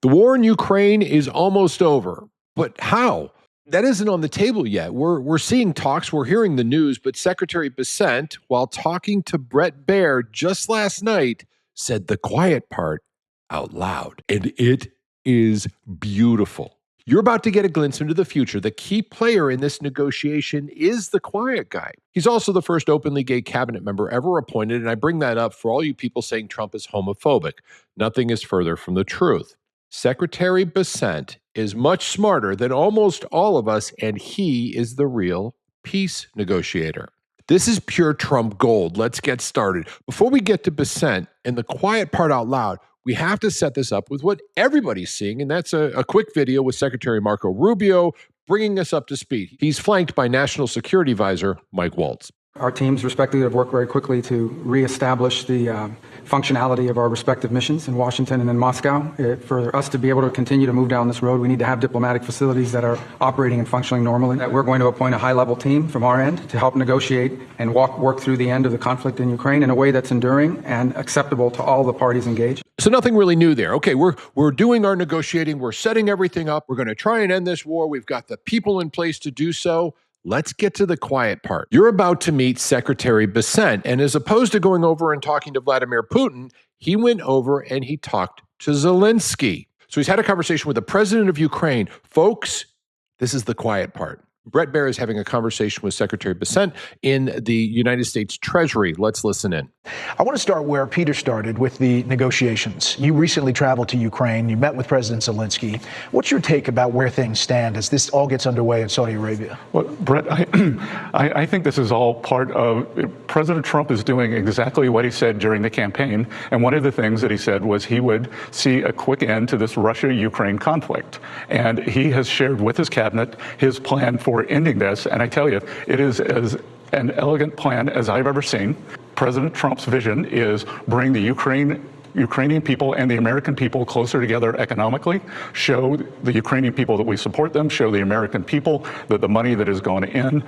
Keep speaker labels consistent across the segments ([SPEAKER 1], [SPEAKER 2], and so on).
[SPEAKER 1] The war in Ukraine is almost over. But how? That isn't on the table yet. We're seeing talks, we're hearing the news, but Secretary Bessent, while talking to Bret Baier just last night, said the quiet part out loud. And it is beautiful. You're about to get a glimpse into the future. The key player in this negotiation is the quiet guy. He's also the first openly gay cabinet member ever appointed, and I bring that up for all you people saying Trump is homophobic. Nothing is further from the truth. Secretary Bessent is much smarter than almost all of us, and he is the real peace negotiator. This is pure Trump gold. Let's get started. Before we get to Bessent and the quiet part out loud, we have to set this up with what everybody's seeing, and that's a quick video with Secretary Marco Rubio bringing us up to speed. He's flanked by National Security Advisor Mike Waltz.
[SPEAKER 2] Our teams respectively have worked very quickly to reestablish the functionality of our respective missions in Washington and in Moscow. For us to be able to continue to move down this road, we need to have diplomatic facilities that are operating and functioning normally. We're going to appoint a high-level team from our end to help negotiate and work through the end of the conflict in Ukraine in a way that's enduring and acceptable to all the parties engaged.
[SPEAKER 1] So nothing really new there. Okay, we're doing our negotiating. We're setting everything up. We're going to try and end this war. We've got the people in place to do so. Let's get to the quiet part. You're about to meet Secretary Bessent, and as opposed to going over and talking to Vladimir Putin, he went over and he talked to Zelensky. So he's had a conversation with the president of Ukraine. Folks, this is the quiet part. Bret Baier is having a conversation with Secretary Bessent in the United States Treasury. Let's listen in.
[SPEAKER 3] I want to start where Peter started with the negotiations. You recently traveled to Ukraine. You met with President Zelensky. What's your take about where things stand as this all gets underway in Saudi Arabia?
[SPEAKER 4] Well, Brett, I think this is all part of President Trump is doing exactly what he said during the campaign. And one of the things that he said was he would see a quick end to this Russia-Ukraine conflict. And he has shared with his cabinet his plan for ending this, and I tell you, it is as an elegant plan as I've ever seen. President Trump's vision is bring the Ukrainian people and the American people closer together economically, show the Ukrainian people that we support them, show the American people that the money that has gone in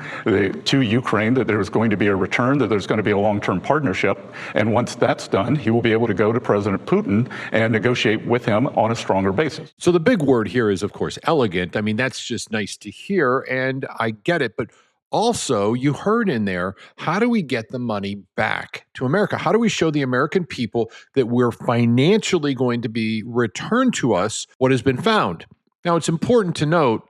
[SPEAKER 4] to Ukraine, that there's going to be a return, that there's going to be a long-term partnership. And once that's done, he will be able to go to President Putin and negotiate with him on a stronger basis.
[SPEAKER 1] So the big word here is, of course, elegant. I mean, that's just nice to hear, and I get it, but also, you heard in there, how do we get the money back to America? How do we show the American people that we're financially going to be returned to us what has been found? Now, it's important to note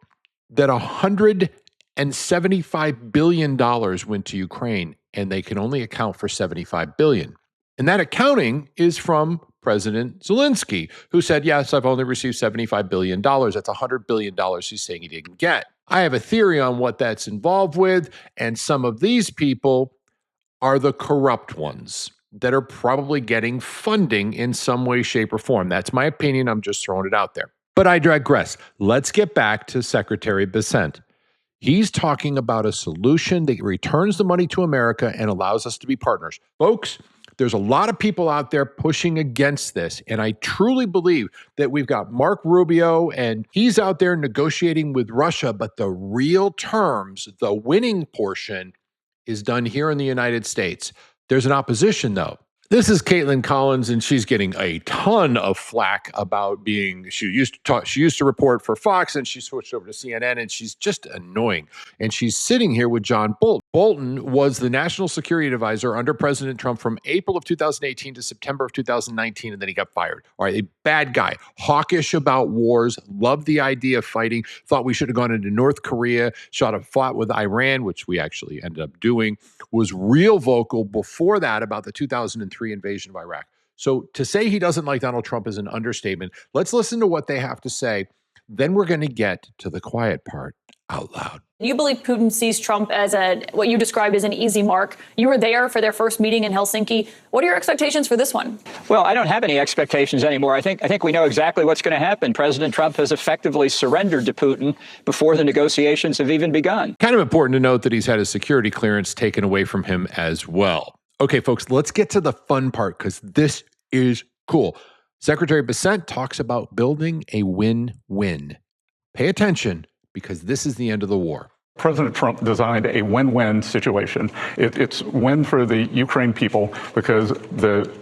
[SPEAKER 1] that $175 billion went to Ukraine, and they can only account for $75 billion. And that accounting is from President Zelensky, who said, yes, I've only received $75 billion. That's $100 billion he's saying he didn't get. I have a theory on what that's involved with, and some of these people are the corrupt ones that are probably getting funding in some way, shape, or form. That's my opinion. I'm just throwing it out there. But I digress. Let's get back to Secretary Bessent. He's talking about a solution that returns the money to America and allows us to be partners. Folks, there's a lot of people out there pushing against this, and I truly believe that we've got Mark Rubio, and he's out there negotiating with Russia, but the real terms, the winning portion, is done here in the United States. There's an opposition, though. This is Caitlin Collins, and she's getting a ton of flack about being, she used to report for Fox, and she switched over to CNN, and she's just annoying. And she's sitting here with John Bolton. Bolton was the National Security Advisor under President Trump from April of 2018 to September of 2019, and then he got fired. All right, a bad guy, hawkish about wars, loved the idea of fighting, thought we should have gone into North Korea, fought with Iran, which we actually ended up doing, was real vocal before that about the 2003 invasion of Iraq. So to say he doesn't like Donald Trump is an understatement. Let's listen to what they have to say. Then we're going to get to the quiet part out loud.
[SPEAKER 5] You believe Putin sees Trump as what you described as an easy mark. You were there for their first meeting in Helsinki. What are your expectations for this one?
[SPEAKER 6] Well, I don't have any expectations anymore. I think we know exactly what's going to happen. President Trump has effectively surrendered to Putin before the negotiations have even begun.
[SPEAKER 1] Kind of important to note that he's had his security clearance taken away from him as well. Okay, folks, let's get to the fun part because this is cool. Secretary Bessent talks about building a win-win. Pay attention because this is the end of the war.
[SPEAKER 4] President Trump designed a win-win situation. It's win for the Ukraine people because the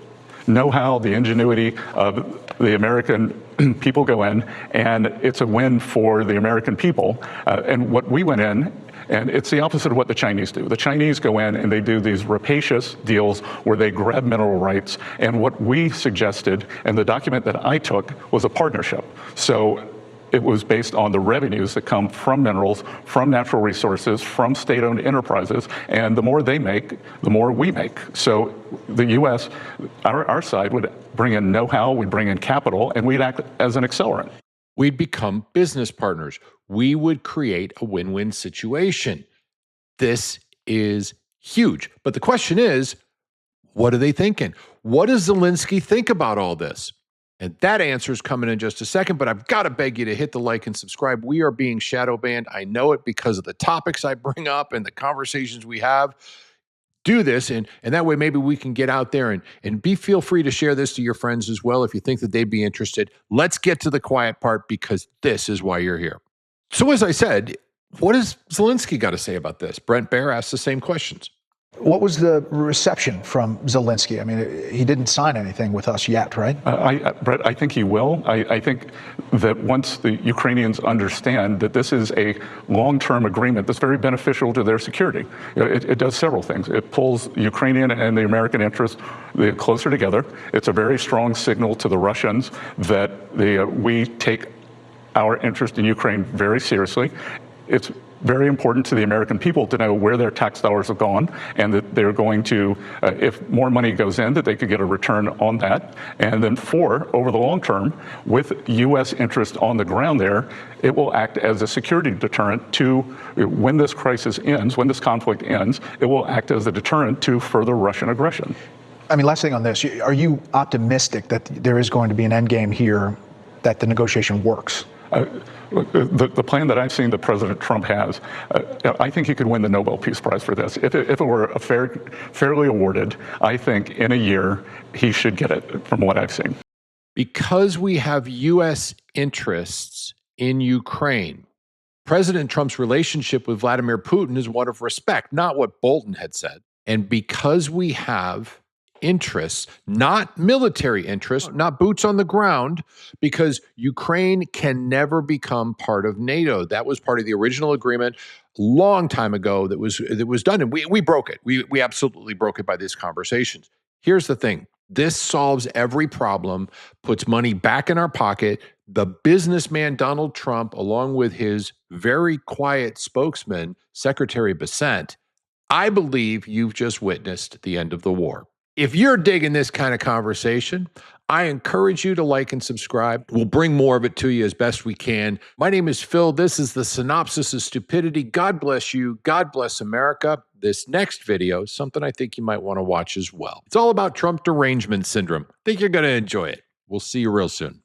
[SPEAKER 4] know-how, the ingenuity of the American people go in, and it's a win for the American people. And what we went in, and it's the opposite of what the Chinese do. The Chinese go in and they do these rapacious deals where they grab mineral rights. And what we suggested, and the document that I took, was a partnership. So it was based on the revenues that come from minerals, from natural resources, from state-owned enterprises, and the more they make, the more we make. So the U.S., our side would bring in know-how, we'd bring in capital, and we'd act as an accelerant.
[SPEAKER 1] We'd become business partners. We would create a win-win situation. This is huge. But the question is, what are they thinking? What does Zelensky think about all this? And that answer is coming in just a second, but I've got to beg you to hit the like and subscribe. We are being shadow banned. I know it because of the topics I bring up and the conversations we have. Do this, and that way maybe we can get out there and feel free to share this to your friends as well if you think that they'd be interested. Let's get to the quiet part because this is why you're here. So as I said, what has Zelensky got to say about this? Brent Baer asked the same questions.
[SPEAKER 3] What was the reception from Zelensky? I mean, he didn't sign anything with us yet, right?
[SPEAKER 4] Brett, I think he will. I think that once the Ukrainians understand that this is a long-term agreement that's very beneficial to their security, it does several things. It pulls Ukrainian and the American interests closer together. It's a very strong signal to the Russians that we take our interest in Ukraine very seriously. It's very important to the American people to know where their tax dollars have gone, and that they're going to, if more money goes in, that they could get a return on that. And then over the long term, with U.S. interest on the ground there, it will act as a security deterrent to, when this crisis ends, when this conflict ends, it will act as a deterrent to further Russian aggression.
[SPEAKER 3] I mean, last thing on this, are you optimistic that there is going to be an end game here, that the negotiation works?
[SPEAKER 4] The plan that I've seen that President Trump has, I think he could win the Nobel Peace Prize for this. If it were fairly awarded, I think in a year he should get it from what I've seen.
[SPEAKER 1] Because we have U.S. interests in Ukraine, President Trump's relationship with Vladimir Putin is one of respect, not what Bolton had said. And because we have interests, not military interests, not boots on the ground, because Ukraine can never become part of NATO. That was part of the original agreement a long time ago that was done, and we broke it. We absolutely broke it by these conversations. Here's the thing. This solves every problem, puts money back in our pocket. The businessman Donald Trump, along with his very quiet spokesman, Secretary Bessent, I believe you've just witnessed the end of the war. If you're digging this kind of conversation, I encourage you to like and subscribe. We'll bring more of it to you as best we can. My name is Phil. This is the Synopsis of Stupidity. God bless you. God bless America. This next video is something I think you might want to watch as well. It's all about Trump derangement syndrome. I think you're going to enjoy it. We'll see you real soon.